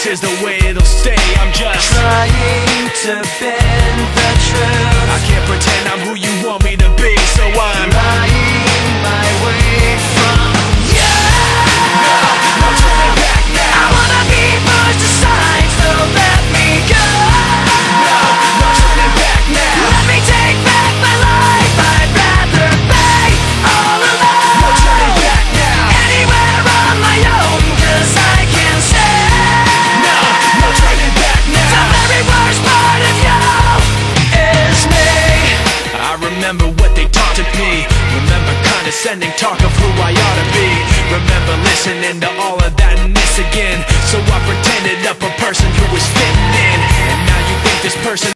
this is the way it'll stay. I'm just trying to bend the truth. I can't pretend I'm who you want me to be, so I'm lying my way from you. No turning back now. I wanna be pushed aside, so let me go. No turning back now. Let me take back my life. I'd rather be all alone. No turning back now. Anywhere on my own, 'cause I can say No turning back now. the very worst part of you is me. I remember what they taught to me. Remember condescending talk of who I ought to be. Remember listening to all of that and this again. So I pretended up a person who was fit